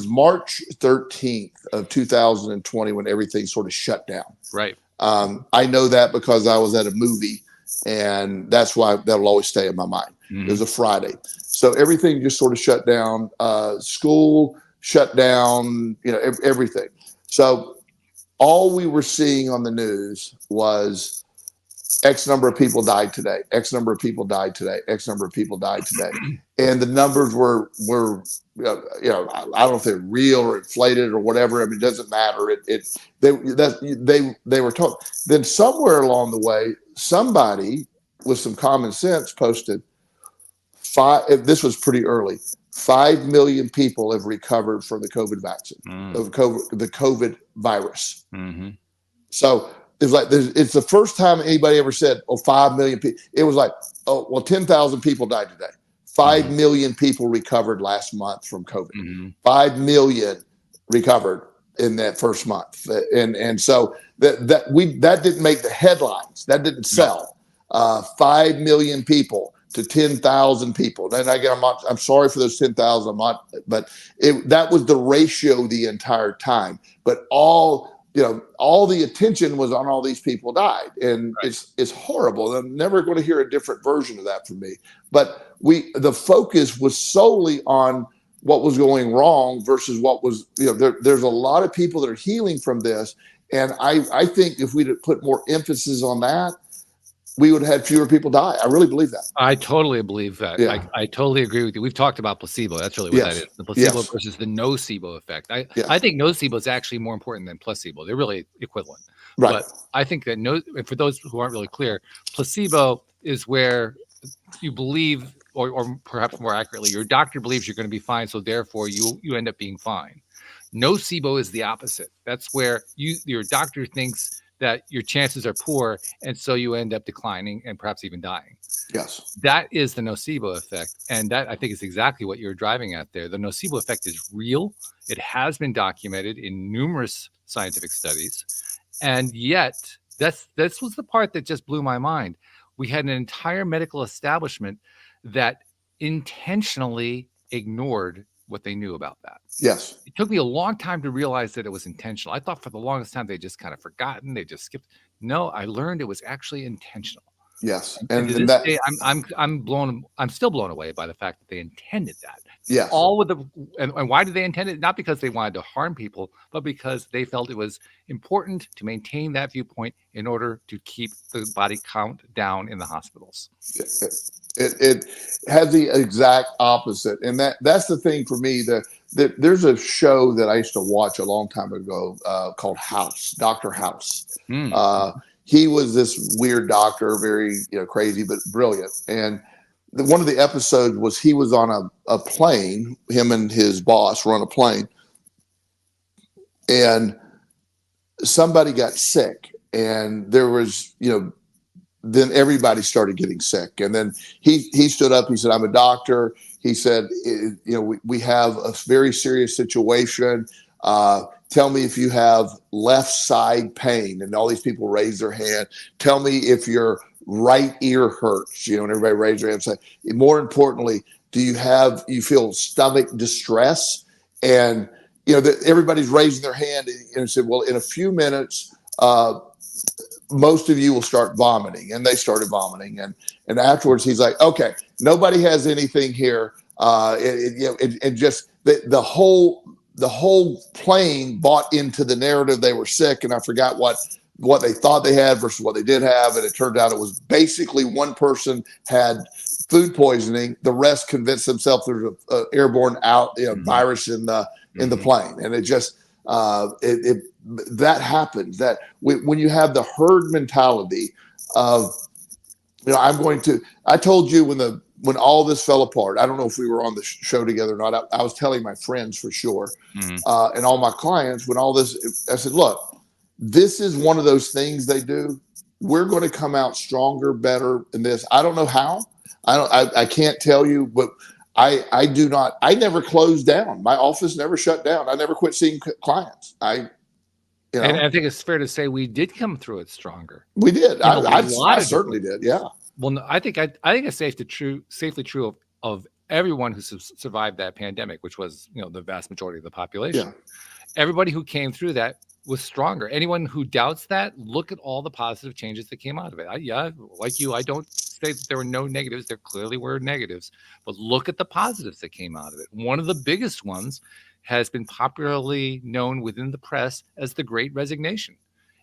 March 13th of 2020 when everything sort of shut down. Right. I know that because I was at a movie, and that's why that'll always stay in my mind. It was a Friday. So everything just sort of shut down. School shut down, everything. So all we were seeing on the news was X number of people died today. X number of people died today. X number of people died today. And the numbers were I don't know if they're real or inflated or whatever. I mean, it doesn't matter. They were told. Then somewhere along the way, somebody with some common sense posted this was pretty early. 5 million people have recovered from the COVID vaccine, of the COVID virus. So it's like it's the first time anybody ever said, 5 million people. It was like, 10,000 people died today. 5 million people recovered last month from COVID. 5 million recovered in that first month. And so that didn't make the headlines. That didn't sell. 5 million people to 10,000 people. And again, I'm sorry for those 10,000. But that was the ratio the entire time. But all the attention was on all these people died, and it's horrible. I'm never going to hear a different version of that from me. But the focus was solely on what was going wrong versus what was, there's a lot of people that are healing from this. And I think if we'd put more emphasis on that, we would have had fewer people die. I really believe that. I totally believe that. Yeah. I totally agree with you. We've talked about placebo. That's really what that is. The placebo versus the nocebo effect. I think nocebo is actually more important than placebo. They're really equivalent. Right. But I think that for those who aren't really clear, placebo is where you believe, or perhaps more accurately, your doctor believes you're going to be fine, so therefore you end up being fine. Nocebo is the opposite. That's where your doctor thinks that your chances are poor, and so you end up declining and perhaps even dying. Yes. That is the nocebo effect, and that I think is exactly what you're driving at there. The nocebo effect is real. It has been documented in numerous scientific studies, and yet this was the part that just blew my mind. We had an entire medical establishment that intentionally ignored what they knew about that. Yes. It took me a long time to realize that it was intentional. I thought for the longest time they just kind of forgotten. They just skipped. No, I learned it was actually intentional. Yes. And to this day, I'm still blown away by the fact that they intended that. Yes. All with and why did they intend it? Not because they wanted to harm people, but because they felt it was important to maintain that viewpoint in order to keep the body count down in the hospitals. It has the exact opposite. And that's the thing for me, there's a show that I used to watch a long time ago called House, Dr. House. He was this weird doctor, very crazy, but brilliant. And one of the episodes was he was on a plane, him and his boss were on a plane, and somebody got sick. And there was, then everybody started getting sick. And then he stood up, he said, "I'm a doctor." He said, we have a very serious situation. Tell me if you have left side pain. And all these people raise their hand. Tell me if your right ear hurts, and everybody raised their hand and say, more importantly, do you feel stomach distress? And, everybody's raising their hand and said, well, in a few minutes, most of you will start vomiting. And they started vomiting. And afterwards he's like, okay, nobody has anything here. And just the whole plane bought into the narrative they were sick. And I forgot what they thought they had versus what they did have. And it turned out it was basically one person had food poisoning. The rest convinced themselves there's an airborne virus in the plane. And it just, that happens. That when you have the herd mentality of, I told you when all this fell apart, I don't know if we were on the show together or not. I was telling my friends for sure, and all my clients, when all this, I said, look, this is one of those things they do. We're going to come out stronger, better in this. I don't know how. I can't tell you, but I never closed down. My office never shut down. I never quit seeing clients. And I think it's fair to say we did come through it stronger. We did. I certainly did. Yeah. Well, no, I think it's safely true of of everyone who survived that pandemic, which was, the vast majority of the population. Yeah. Everybody who came through that was stronger. Anyone who doubts that, look at all the positive changes that came out of it. Like you, I don't say that there were no negatives. There clearly were negatives, but look at the positives that came out of it. One of the biggest ones has been popularly known within the press as the Great Resignation.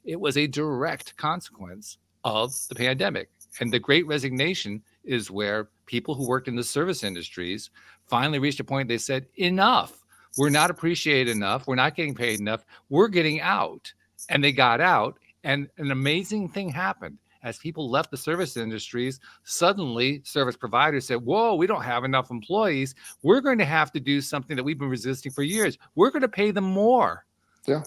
It was a direct consequence of the pandemic. And the Great Resignation is where people who worked in the service industries finally reached a point they said, enough. We're not appreciated enough. We're not getting paid enough. We're getting out. And they got out. And an amazing thing happened. As people left the service industries, suddenly service providers said, whoa, we don't have enough employees. We're going to have to do something that we've been resisting for years. We're going to pay them more. Yeah.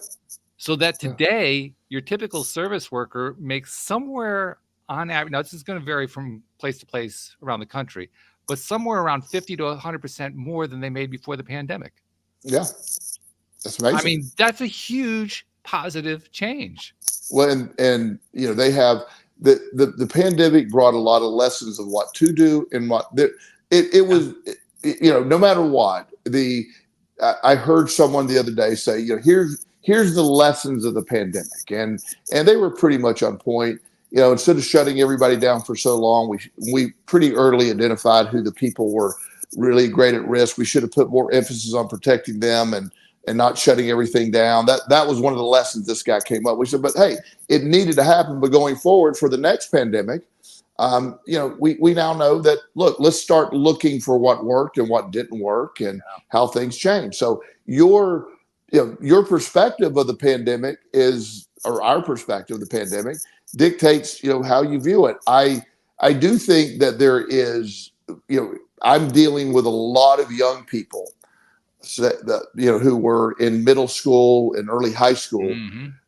So that today, your typical service worker makes somewhere on average, now this is going to vary from place to place around the country, but somewhere around 50 to 100% more than they made before the pandemic. Yeah. That's amazing. I mean, that's a huge positive change. Well, and they have the pandemic brought a lot of lessons of what to do and what it was, no matter what. I heard someone the other day say, here's the lessons of the pandemic, and they were pretty much on point. Instead of shutting everybody down for so long, we pretty early identified who the people were really great at risk. We should have put more emphasis on protecting them and not shutting everything down. That was one of the lessons this guy came up with. We said, but hey, it needed to happen. But going forward for the next pandemic, we now know that, look, let's start looking for what worked and what didn't work and how things changed. So your perspective of the pandemic or our perspective of the pandemic dictates, how you view it. I do think that there is, I'm dealing with a lot of young people who were in middle school and early high school,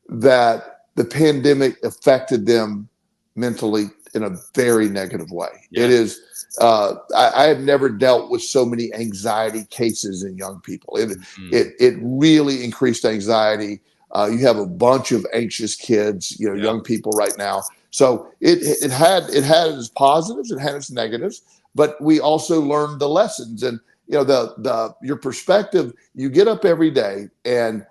that the pandemic affected them mentally in a very negative way. Yeah. It is, I have never dealt with so many anxiety cases in young people. It really increased anxiety. You have a bunch of anxious kids, young people right now. So it had its positives, it had its negatives, but we also learned the lessons. And your perspective, you get up every day and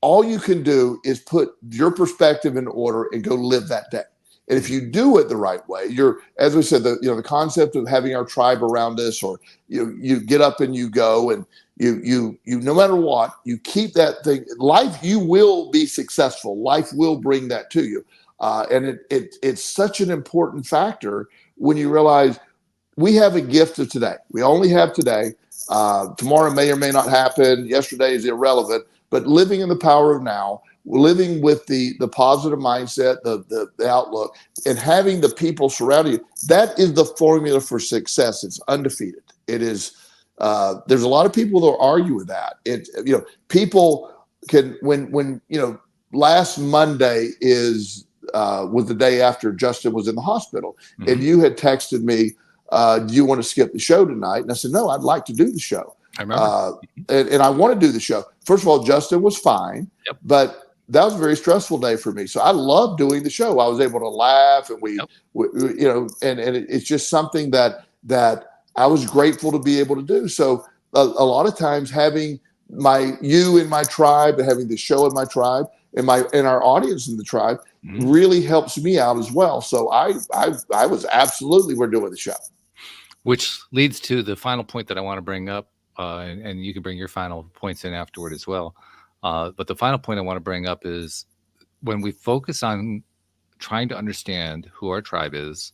all you can do is put your perspective in order and go live that day. And if you do it the right way, as we said, the concept of having our tribe around us, or you get up and you go and you no matter what, you keep that thing. Life, you will be successful. Life will bring that to you, and it's such an important factor when you realize we have a gift of today. We only have today. Tomorrow may or may not happen. Yesterday is irrelevant. But living in the power of now, living with the positive mindset, the outlook, and having the people surrounding you, that is the formula for success. It's undefeated. It is. There's a lot of people that argue with that. People can when last Monday was the day after Justin was in the hospital, and you had texted me, do you want to skip the show tonight? And I said, no, I'd like to do the show. I remember. And I want to do the show. First of all, Justin was fine, but that was a very stressful day for me. So I love doing the show. I was able to laugh, and it's just something that I was grateful to be able to do. So a lot of times having you in my tribe and having the show in my tribe and our audience in the tribe really helps me out as well. So I was absolutely, we're doing the show. Which leads to the final point that I want to bring up. And you can bring your final points in afterward as well. But the final point I want to bring up is when we focus on trying to understand who our tribe is,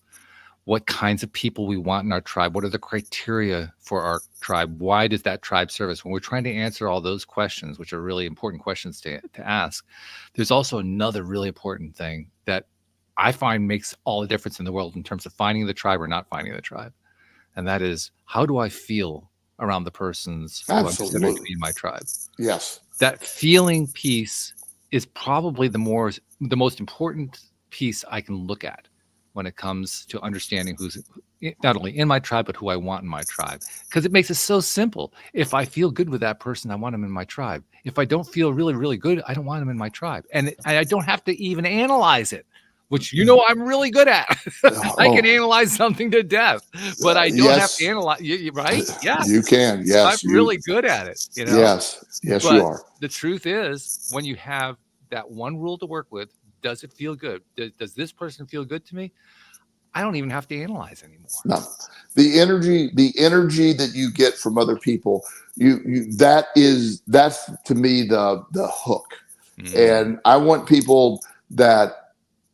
what kinds of people we want in our tribe, what are the criteria for our tribe, why does that tribe serve us? When we're trying to answer all those questions, which are really important questions to ask, there's also another really important thing that I find makes all the difference in the world in terms of finding the tribe or not finding the tribe. And that is, how do I feel around the persons who I'm considering to be in my tribe? Yes. That feeling piece is probably the most important piece I can look at when it comes to understanding who's not only in my tribe, but who I want in my tribe. Because it makes it so simple. If I feel good with that person, I want him in my tribe. If I don't feel really, really good, I don't want him in my tribe. And I don't have to even analyze it. which I'm really good at. I can analyze something to death, but I don't have to analyze. Right? Yeah, you can. Yes, I'm really good at it. Yes, but you are. The truth is, when you have that one rule to work with, does it feel good? Does this person feel good to me? I don't even have to analyze anymore. No, the energy that you get from other people, that's to me the hook. And I want people that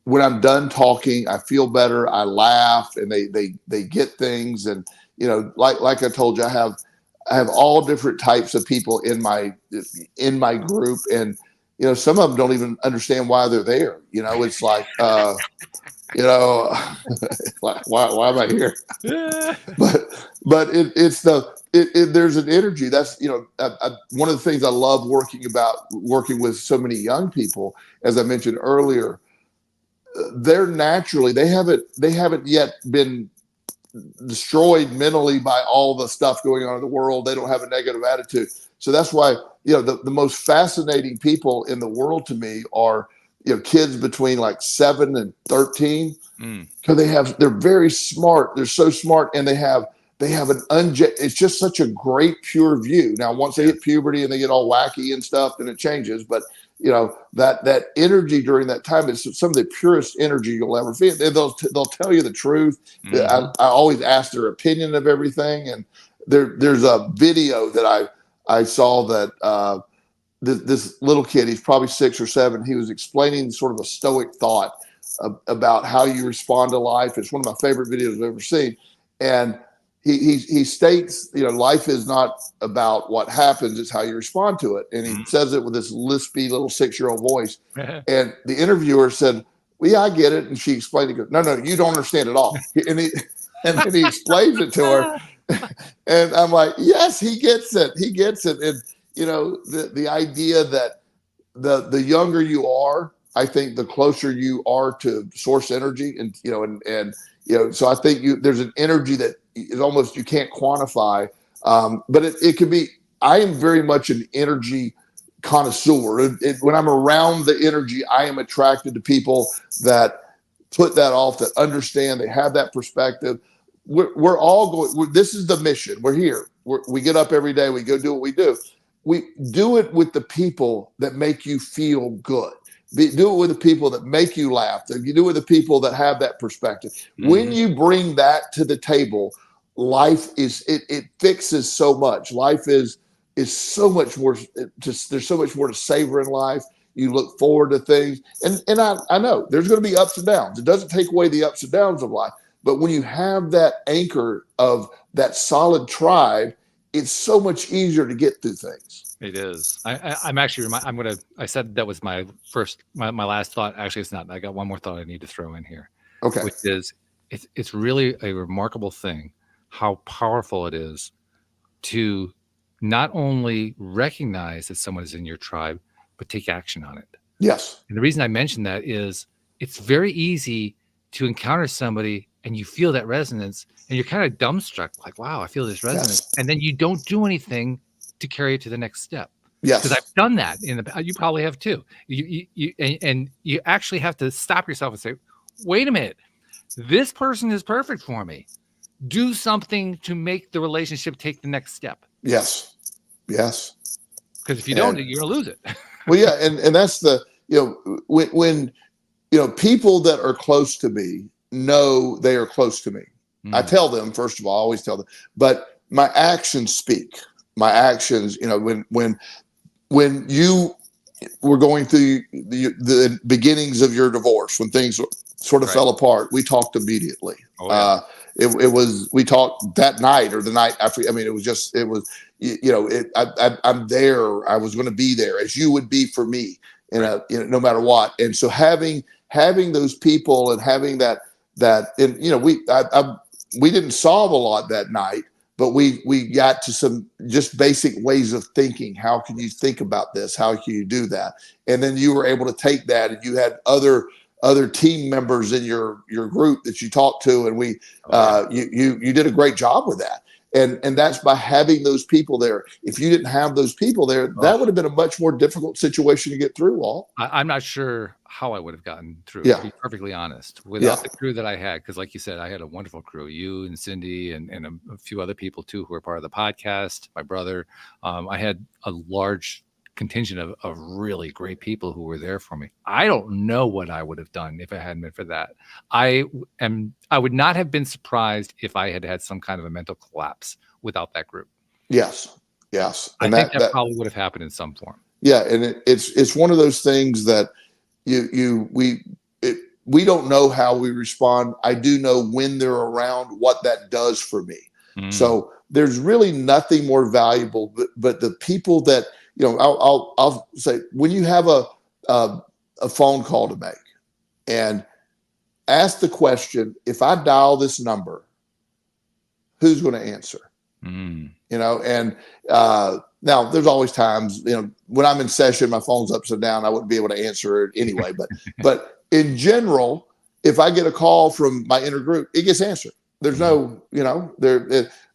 when I'm done talking, I feel better, I laugh, and they get things. And like I told you, I have all different types of people in my group, and some of them don't even understand why they're there. It's like why am I here? but there's an energy that's one of the things I love working with so many young people, as I mentioned earlier. They're naturally they haven't yet been destroyed mentally by all the stuff going on in the world. They don't have a negative attitude, so that's why the most fascinating people in the world to me are kids between like 7 and 13, because they're very smart. They're so smart, and they have it's just such a great pure view. Now, once they hit puberty and they get all wacky and stuff, then it changes. But that energy during that time is some of the purest energy you'll ever feel. They'll tell you the truth. I always ask their opinion of everything. And there's a video that I saw that this little kid, he's probably 6 or 7, he was explaining sort of a stoic thought about how you respond to life. It's one of my favorite videos I've ever seen. And he states, life is not about what happens, it's how you respond to it. And he says it with this lispy little 6-year-old voice. And the interviewer said, well, yeah, I get it. And she explained it. Goes, no, you don't understand at all. And then he explains it to her. And I'm like, yes, he gets it. He gets it. And the idea that the younger you are, I think the closer you are to source energy, and so I think there's an energy that is almost you can't quantify, but it could be. I am very much an energy connoisseur. When I'm around the energy, I am attracted to people that put that off, that understand, they have that perspective. We're all going. This is the mission. We're here. We get up every day. We go do what we do. We do it with the people that make you feel good. Do it with the people that make you laugh. You do it with the people that have that perspective. When you bring that to the table, life it fixes so much. Life is so much more. There's so much more to savor in life. You look forward to things, and I know there's going to be ups and downs. It doesn't take away the ups and downs of life, but when you have that anchor of that solid tribe, it's so much easier to get through things. It is. I'm actually. I said that was my last thought. Actually, it's not. I got one more thought I need to throw in here. Okay. Which is, it's really a remarkable thing how powerful it is to not only recognize that someone is in your tribe, but take action on it. Yes. And the reason I mention that is it's very easy to encounter somebody and you feel that resonance and you're kind of dumbstruck, like, wow, I feel this resonance. Yes. And then you don't do anything to carry it to the next step. Yes. Because I've done that you probably have too. And you actually have to stop yourself and say, wait a minute, this person is perfect for me. Do something to make the relationship take the next step. Yes. Yes. Because if you don't, you're going to lose it. Well, yeah. And that's when people that are close to me know they are close to me. I tell them, first of all, I always tell them, but my actions speak. My actions, when you were going through the beginnings of your divorce, when things sort of fell apart, we talked immediately. Oh, yeah. We talked that night or the night after. I mean, I'm there. I was going to be there as you would be for me, no matter what. And so having those people and having that, and we didn't solve a lot that night, but we got to some just basic ways of thinking. How can you think about this? How can you do that? And then you were able to take that, and you had other team members in your group that you talked to, and you did a great job with that. And that's by having those people there. If you didn't have those people there, that would have been a much more difficult situation to get through, Walt. I'm not sure how I would have gotten through, Yeah. to be perfectly honest, without the crew that I had. Because like you said, I had a wonderful crew, you and Cindy and a few other people too who were part of the podcast, my brother. I had a large contingent of really great people who were there for me. I don't know what I would have done if it hadn't been for that. I would not have been surprised if I had had some kind of a mental collapse without that group. Yes. And I think that probably would have happened in some form. Yeah, and it's one of those things that we don't know how we respond. I do know when they're around what that does for me. So there's really nothing more valuable, but the people that, I'll say, when you have a phone call to make, and ask the question, if I dial this number, who's going to answer? And now there's always times, when I'm in session, my phone's upside down, I wouldn't be able to answer it anyway. But in general, if I get a call from my inner group, it gets answered. There's no,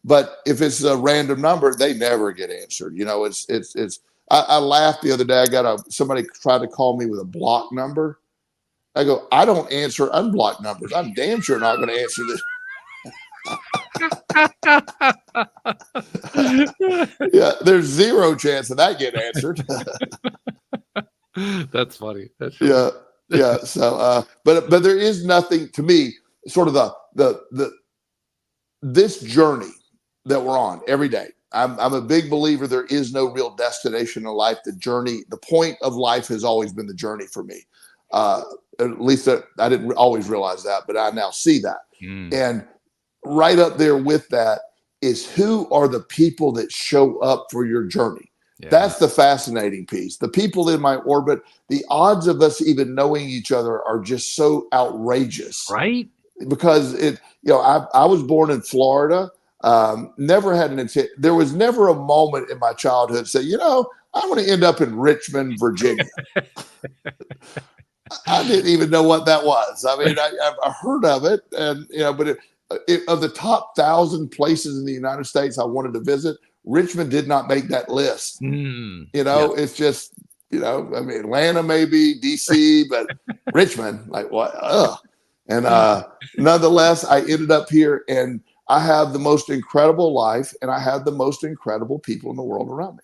but if it's a random number, they never get answered. I laughed the other day. Somebody tried to call me with a block number. I go, I don't answer unblocked numbers. I'm damn sure not going to answer this. Yeah, there's zero chance of that getting answered. That's funny. That's yeah. So, but there is nothing to me. Sort of this journey that we're on every day. I'm a big believer there is no real destination in life. The journey, the point of life has always been the journey for me. At least I didn't always realize that, but I now see that. And right up there with that is, who are the people that show up for your journey? Yeah. That's the fascinating piece. The people in my orbit, the odds of us even knowing each other are just so outrageous. Right. Because I was born in Florida. Never had an intent. There was never a moment in my childhood say, I want to end up in Richmond, Virginia. I didn't even know what that was. I mean, I heard of it, and but of the top 1,000 places in the United States I wanted to visit, Richmond did not make that list. It's just, I mean, Atlanta maybe, DC, but Richmond, like what? Ugh. And nonetheless, I ended up here, and I have the most incredible life, and I have the most incredible people in the world around me.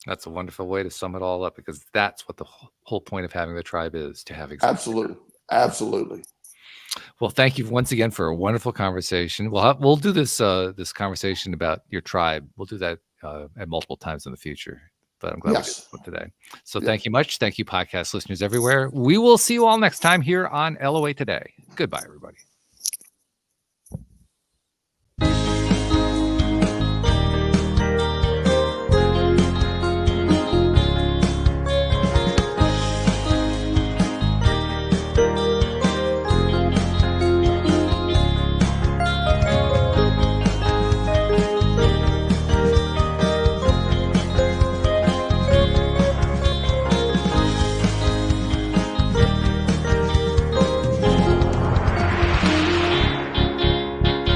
That's a wonderful way to sum it all up, because that's what the whole point of having the tribe is, to have exactly. Absolutely. Well, thank you once again for a wonderful conversation. We'll do this conversation about your tribe. We'll do that at multiple times in the future. But I'm glad we did it today. So thank you much. Thank you, podcast listeners everywhere. We will see you all next time here on LOA Today. Goodbye, everybody.